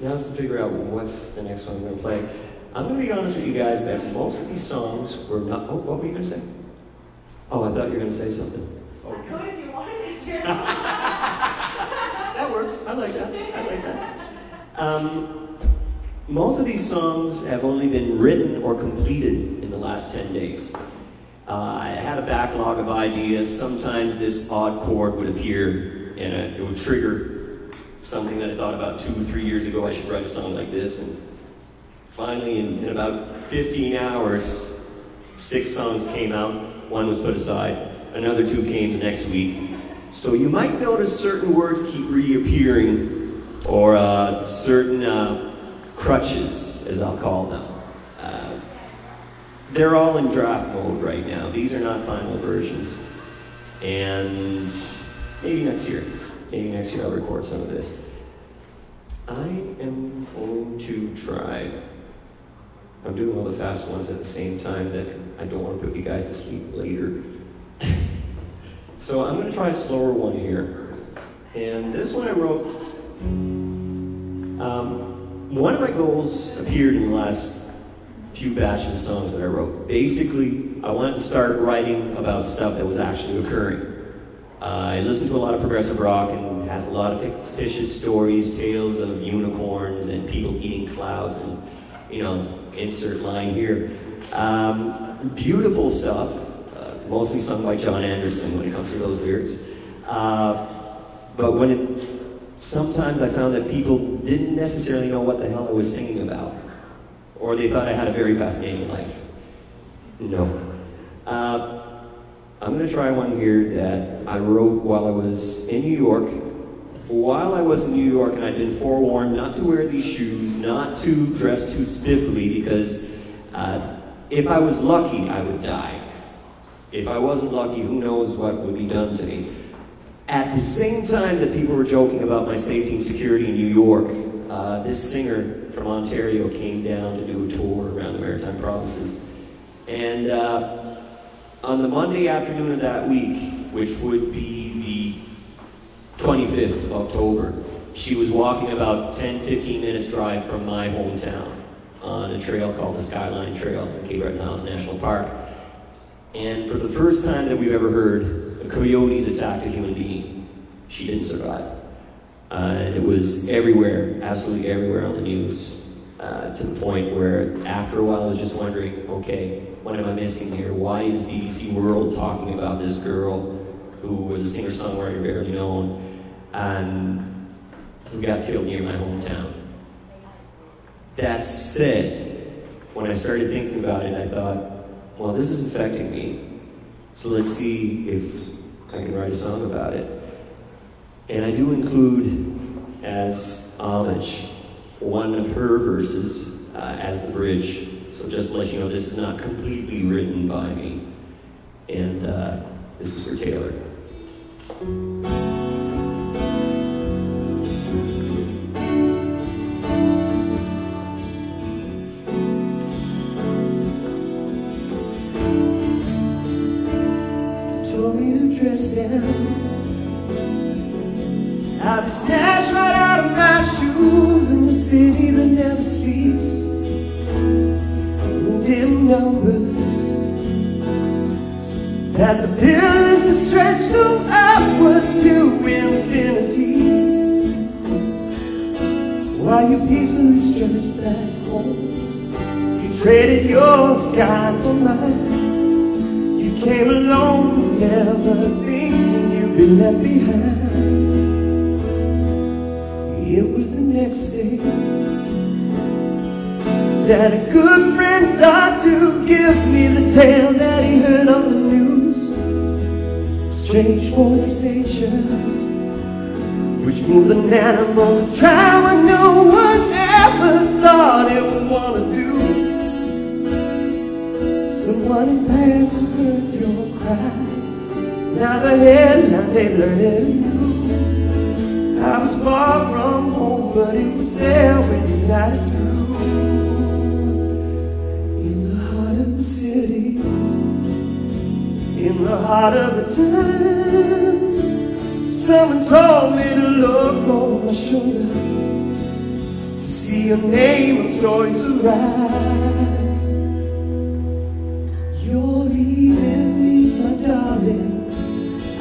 now let's figure out what's the next one I'm going to play. I'm going to be honest with you guys that most of these songs were not... Oh, what were you going to say? Oh, I thought you were going to say something. Okay. I could if you wanted to. That works. I like that. I like that. Most of these songs have only been written or completed in the last 10 days. I had a backlog of ideas. Sometimes this odd chord would appear and it would trigger something that I thought about 2 or 3 years ago. I should write a song like this. And finally, in about 15 hours, 6 songs came out. 1 was put aside. Another 2 came the next week. So you might notice certain words keep reappearing, or certain crutches, as I'll call them. They're all in draft mode right now. These are not final versions. And maybe next year I'll record some of this. I am going to try. I'm doing all the fast ones at the same time that I don't want to put you guys to sleep later. So I'm going to try a slower one here. And this one I wrote. One of my goals appeared in the last few batches of songs that I wrote. Basically, I wanted to start writing about stuff that was actually occurring. I listened to a lot of progressive rock and it has a lot of fictitious stories, tales of unicorns and people eating clouds and, you know, insert line here. Beautiful stuff, mostly sung by John Anderson when it comes to those lyrics. But sometimes I found that people didn't necessarily know what the hell I was singing about. Or they thought I had a very fascinating life. No. I'm going to try one here that I wrote while I was in New York. While I was in New York, and I'd been forewarned not to wear these shoes, not to dress too stiffly, because if I was lucky, I would die. If I wasn't lucky, who knows what would be done to me. At the same time that people were joking about my safety and security in New York, this singer from Ontario came down to do a tour around the Maritime Provinces. And on the Monday afternoon of that week, which would be the 25th of October, she was walking about 10-15 minutes drive from my hometown on a trail called the Skyline Trail in Cape Breton Isles National Park. And for the first time that we've ever heard, the coyotes attacked a human being. She didn't survive. It was everywhere, absolutely everywhere on the news, to the point where after a while I was just wondering, okay, what am I missing here? Why is BBC World talking about this girl who was a singer-songwriter barely known and who got killed near my hometown? That said, when I started thinking about it, I thought, well, this is affecting me, so let's see if I can write a song about it. And I do include, as homage, one of her verses as the bridge. So just to let you know, this is not completely written by me. And this is for Taylor. Told me to dress down. I'd snatched right out of my shoes in the city that never sleeps. Dim numbers as the pillars that stretch upwards to infinity. While you peacefully strutted back home, you traded your sky for mine. You came alone, never thinking you'd be left behind. It was the next day that a good friend thought to give me the tale that he heard on the news. Strange force nature, which moved an animal to try what no one ever thought it would want to do. Someone in Paris heard your cry. Now the headline they learned it. I was far from home, but it was there when you got it through. In the heart of the city, in the heart of the time, someone told me to look over my shoulder, see your name on stories to rise. You're leaving me, my darling.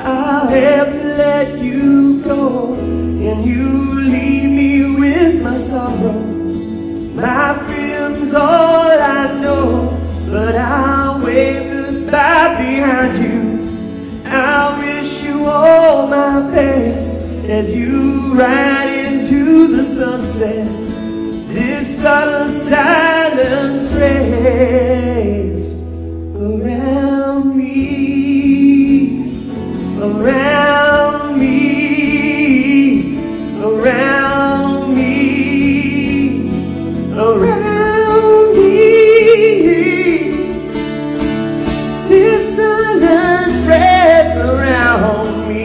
I'll have to let you go, and you leave me with my sorrow. My freedom's all I know, but I'll wave goodbye behind you. I wish you all my best as you ride into the sunset. This subtle silence reigns around me, around me, around me, around me. This silence rests around me.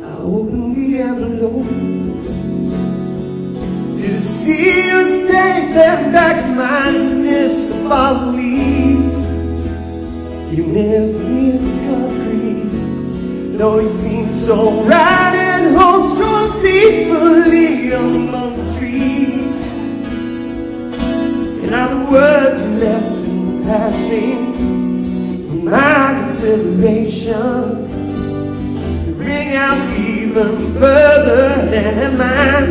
I open the envelope to see your stains left back in my mist of fallen leaves. You never miss concrete, though you seem so right at home, strong peacefully among the trees. And all the words you left in passing, my consideration, to bring out even further than mine.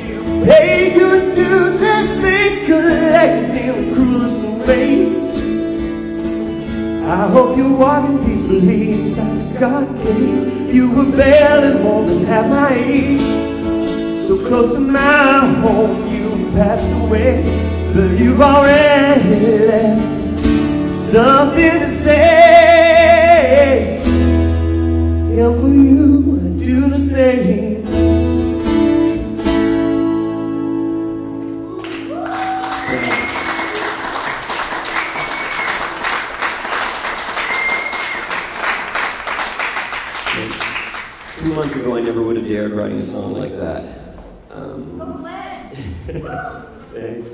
You paid your dues as been collecting the cruelest of ways. I hope you're walking peacefully inside the garden gate. You were barely more than half my age, so close to my home you passed away, but you've already left something to say. And for you I do the same. Thanks. 2 months ago I never would have dared writing a song like that. Oh, Glen. Thanks.